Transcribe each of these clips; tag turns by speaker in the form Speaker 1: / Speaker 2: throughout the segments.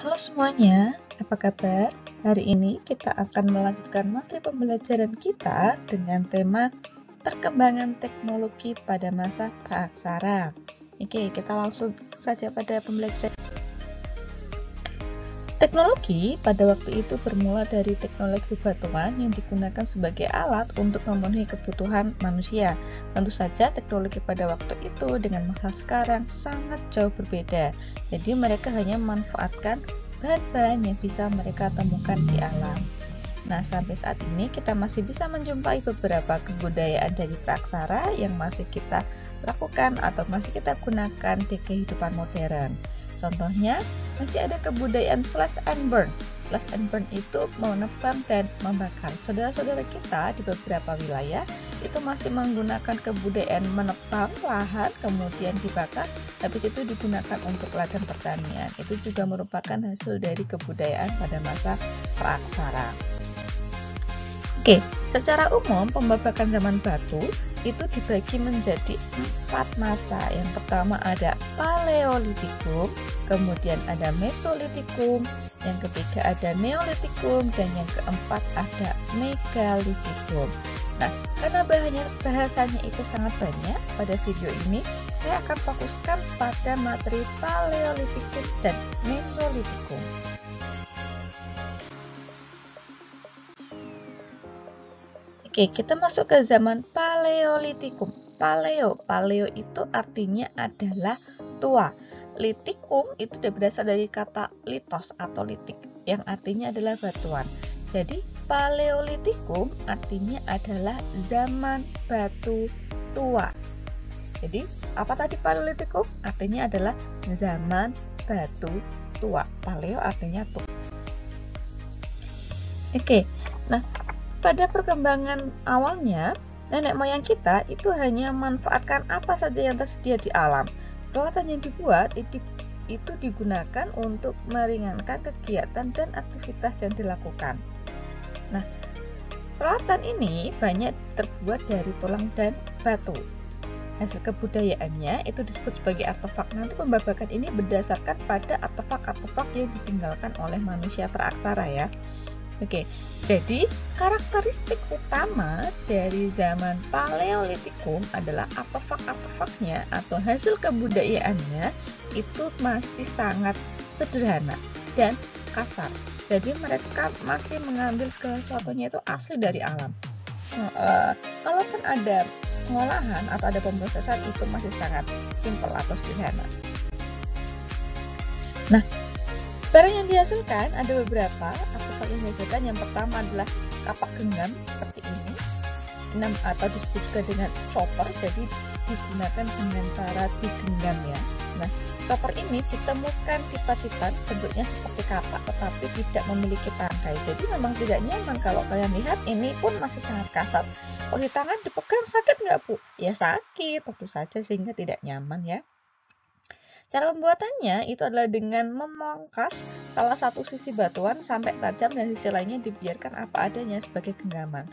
Speaker 1: Halo semuanya, apa kabar? Hari ini kita akan melanjutkan materi pembelajaran kita dengan tema perkembangan teknologi pada masa praaksara. Oke, kita langsung saja pada pembelajaran. Teknologi pada waktu itu bermula dari teknologi batuan yang digunakan sebagai alat untuk memenuhi kebutuhan manusia. Tentu saja teknologi pada waktu itu dengan masa sekarang sangat jauh berbeda. Jadi mereka hanya memanfaatkan bahan-bahan yang bisa mereka temukan di alam. Nah, sampai saat ini kita masih bisa menjumpai beberapa kebudayaan dari praaksara yang masih kita lakukan atau masih kita gunakan di kehidupan modern. Contohnya, masih ada kebudayaan slash and burn. Slash and burn itu menebang dan membakar. Saudara-saudara kita di beberapa wilayah itu masih menggunakan kebudayaan menebang lahan, kemudian dibakar, habis itu digunakan untuk ladang pertanian. Itu juga merupakan hasil dari kebudayaan pada masa praaksara. Oke, secara umum pembabakan zaman batu itu dibagi menjadi 4 masa. Yang pertama ada Paleolitikum, kemudian ada Mesolitikum, yang ketiga ada Neolitikum, dan yang keempat ada Megalitikum. Nah, karena bahasanya itu sangat banyak, pada video ini saya akan fokuskan pada materi Paleolitikum dan Mesolitikum. Oke, kita masuk ke zaman Paleolitikum. Paleo itu artinya adalah tua. Litikum itu berasal dari kata litos atau litik, yang artinya adalah batuan. Jadi Paleolitikum artinya adalah zaman batu tua. Jadi apa tadi Paleolitikum? Artinya adalah zaman batu tua. Paleo artinya tua. Oke, nah pada perkembangan awalnya, nenek moyang kita itu hanya memanfaatkan apa saja yang tersedia di alam. Peralatan yang dibuat itu digunakan untuk meringankan kegiatan dan aktivitas yang dilakukan. Nah, peralatan ini banyak terbuat dari tulang dan batu. Hasil kebudayaannya itu disebut sebagai artefak. Nanti pembabakan ini berdasarkan pada artefak-artefak yang ditinggalkan oleh manusia praaksara ya. Oke, jadi karakteristik utama dari zaman Paleolitikum adalah artefak-artefaknya atau hasil kebudayaannya itu masih sangat sederhana dan kasar. Jadi mereka masih mengambil segala sesuatunya itu asli dari alam. Kalaupun ada pengolahan atau ada pemrosesan itu masih sangat simpel atau sederhana. Nah, barang yang dihasilkan ada beberapa artefak yang dihasilkan. Yang pertama adalah kapak genggam seperti ini, atau disebut juga dengan chopper. Jadi digunakan dengan cara digenggam ya. Nah, chopper ini ditemukan di Pacitan, bentuknya seperti kapak tetapi tidak memiliki tangkai. Jadi memang tidak nyaman. Kalau kalian lihat ini pun masih sangat kasar. Kalau di tangan dipegang sakit nggak Bu? Ya sakit, tentu saja, sehingga tidak nyaman ya. Cara pembuatannya itu adalah dengan memangkas salah satu sisi batuan sampai tajam dan sisi lainnya dibiarkan apa adanya sebagai genggaman.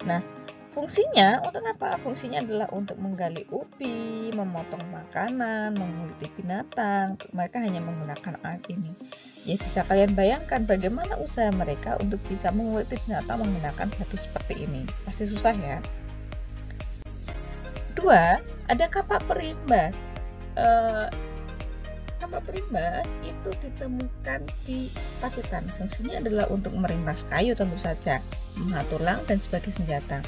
Speaker 1: Nah, fungsinya untuk apa? Fungsinya adalah untuk menggali ubi, memotong makanan, menguliti binatang. Mereka hanya menggunakan alat ini. Ya, bisa kalian bayangkan bagaimana usaha mereka untuk bisa menguliti binatang menggunakan batu seperti ini. Pasti susah ya. Kedua, ada kapak perimbas. Kapak perimbas itu ditemukan di Pacitan. Fungsinya adalah untuk merimbas kayu tentu saja, menghat tulang dan sebagai senjata.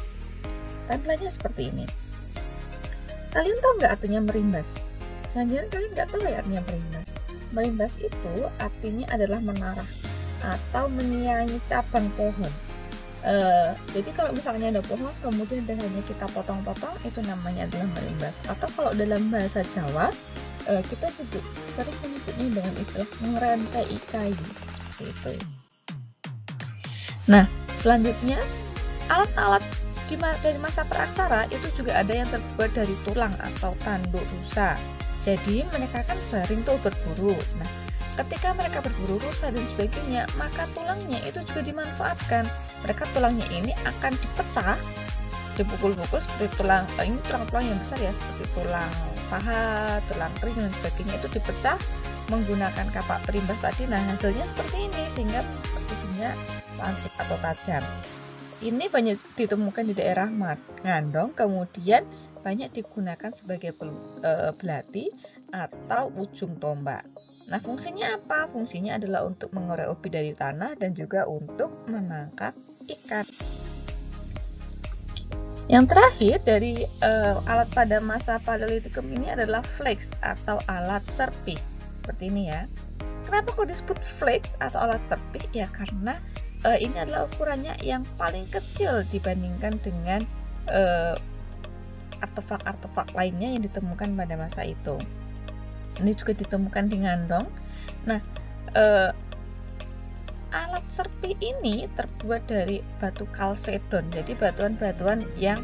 Speaker 1: Tampilannya seperti ini. Kalian tahu nggak artinya merimbas? Jangan-jangan kalian nggak tahu ya artinya merimbas. Merimbas itu artinya adalah menarah atau menyiangi cabang pohon. Jadi kalau misalnya ada pohon kemudian hanya kita potong-potong, itu namanya adalah merimbas. Atau kalau dalam bahasa Jawa kita sering menyebutnya dengan istilah ngerantai kayu seperti itu. Nah, selanjutnya alat-alat dari masa praaksara itu juga ada yang terbuat dari tulang atau tanduk rusa. Jadi mereka kan sering tuh berburu. Nah, ketika mereka berburu rusa dan sebagainya, maka tulangnya itu juga dimanfaatkan. Tulangnya ini akan dipecah, dipukul-pukul seperti tulang, ini tulang-tulang yang besar ya, seperti tulang paha, tulang kering dan sebagainya, itu dipecah menggunakan kapak perimbas tadi, nah hasilnya seperti ini, sehingga ujungnya lancip atau tajam. Ini banyak ditemukan di daerah Ngandong, kemudian banyak digunakan sebagai belati atau ujung tombak. Nah, fungsinya apa? Fungsinya adalah untuk mengorek ubi dari tanah dan juga untuk menangkap ikan. Yang terakhir dari alat pada masa Paleolitikum ini adalah flex atau alat serpih. Seperti ini ya. Kenapa kok disebut flex atau alat serpih? Ya karena ini adalah ukurannya yang paling kecil dibandingkan dengan artefak-artefak lainnya yang ditemukan pada masa itu. Ini juga ditemukan di Ngandong. Nah, alat serpih ini terbuat dari batu kalsedon, jadi batuan-batuan yang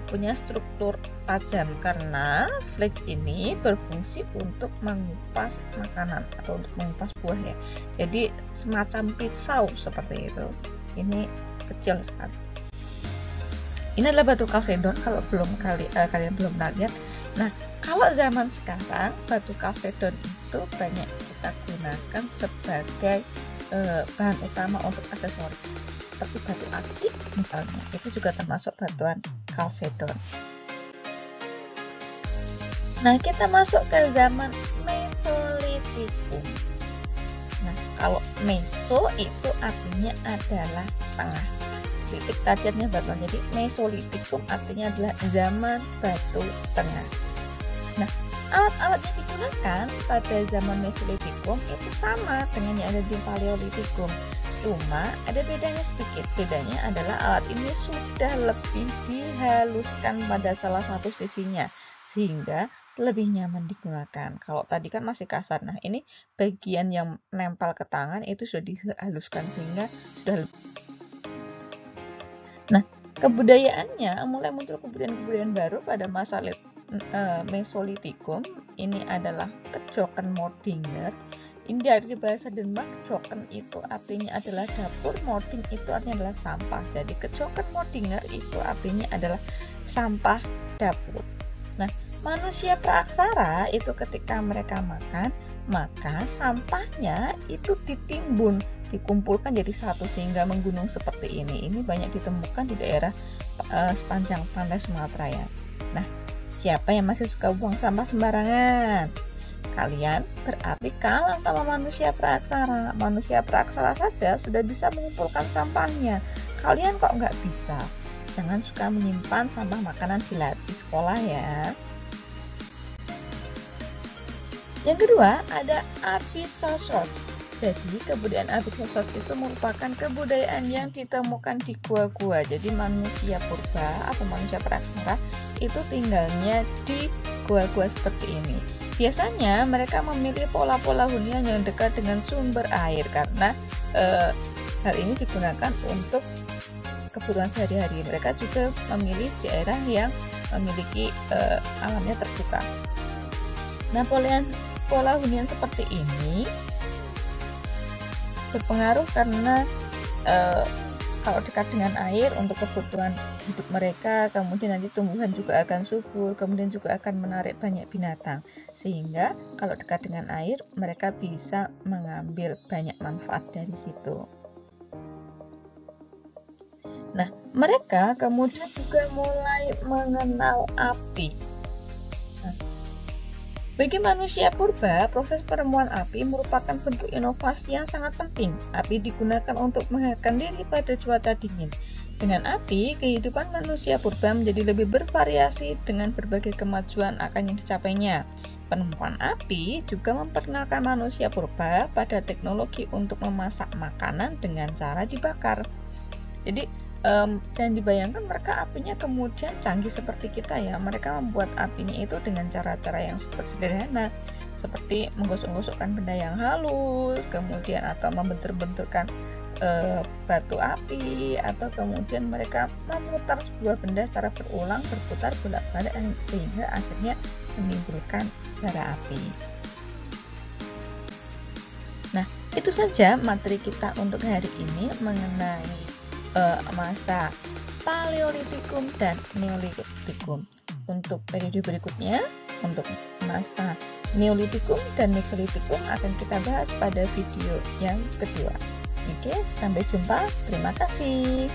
Speaker 1: punya struktur tajam, karena flex ini berfungsi untuk mengupas makanan atau untuk mengupas buah ya. Jadi semacam pisau seperti itu. Ini kecil sekali. Ini adalah batu kalsedon kalau kalian belum pernah lihat. Nah, kalau zaman sekarang batu kalsedon itu banyak kita gunakan sebagai bahan utama untuk aksesoris, seperti batu akik misalnya, itu juga termasuk batuan kalsedon. Nah, kita masuk ke zaman Mesolitikum. Nah, kalau meso itu artinya adalah tengah, titik tajamnya batuan. Jadi Mesolitikum artinya adalah zaman batu tengah. Nah, alat-alat yang digunakan pada zaman Mesolitikum itu sama dengan yang ada di Paleolitikum, cuma ada bedanya sedikit. Bedanya adalah alat ini sudah lebih dihaluskan pada salah satu sisinya, sehingga lebih nyaman digunakan. Kalau tadi kan masih kasar, nah ini bagian yang nempel ke tangan itu sudah dihaluskan sehingga sudah lebih. Nah, kebudayaannya mulai muncul kebudayaan baru pada masa Mesolitikum. Ini adalah kecoken mordinger. Ini dari bahasa Denmark, coken itu artinya adalah dapur, mording itu artinya adalah sampah. Jadi kecoken mordinger itu artinya adalah sampah dapur. Nah, manusia praaksara itu ketika mereka makan, maka sampahnya itu ditimbun, dikumpulkan jadi satu sehingga menggunung seperti ini. Ini banyak ditemukan di daerah sepanjang pantai Sumatera ya. Nah, siapa yang masih suka buang sampah sembarangan? Kalian berarti kalah sama manusia praaksara. Manusia praaksara saja sudah bisa mengumpulkan sampahnya. Kalian kok nggak bisa? Jangan suka menyimpan sampah makanan di laci sekolah ya. Yang kedua ada Ardisosot. Jadi kebudayaan Ardisosot itu merupakan kebudayaan yang ditemukan di gua-gua. Jadi manusia purba atau manusia praaksara itu tinggalnya di gua-gua seperti ini. Biasanya mereka memilih pola-pola hunian yang dekat dengan sumber air karena hal ini digunakan untuk kebutuhan sehari-hari. Mereka juga memilih daerah yang memiliki alamnya terbuka. Nah, pola hunian seperti ini berpengaruh karena kalau dekat dengan air untuk kebutuhan hidup mereka, kemudian nanti tumbuhan juga akan subur, kemudian juga akan menarik banyak binatang, sehingga kalau dekat dengan air mereka bisa mengambil banyak manfaat dari situ. Nah, mereka kemudian juga mulai mengenal api. Bagi manusia purba, proses penemuan api merupakan bentuk inovasi yang sangat penting. Api digunakan untuk menghangatkan diri pada cuaca dingin. Dengan api, kehidupan manusia purba menjadi lebih bervariasi dengan berbagai kemajuan akan yang dicapainya. Penemuan api juga memperkenalkan manusia purba pada teknologi untuk memasak makanan dengan cara dibakar. Jadi, jangan dibayangkan mereka apinya kemudian canggih seperti kita ya. Mereka membuat apinya itu dengan cara-cara yang sederhana, seperti menggosok-gosokkan benda yang halus, kemudian atau membentur-benturkan batu api, atau kemudian mereka memutar sebuah benda secara berulang, berputar bolak-balik sehingga akhirnya menimbulkan bara api. Nah, itu saja materi kita untuk hari ini mengenai masa Paleolitikum dan Neolitikum. Untuk periode berikutnya, untuk masa Neolitikum dan Megalitikum akan kita bahas pada video yang kedua. Oke, sampai jumpa. Terima kasih.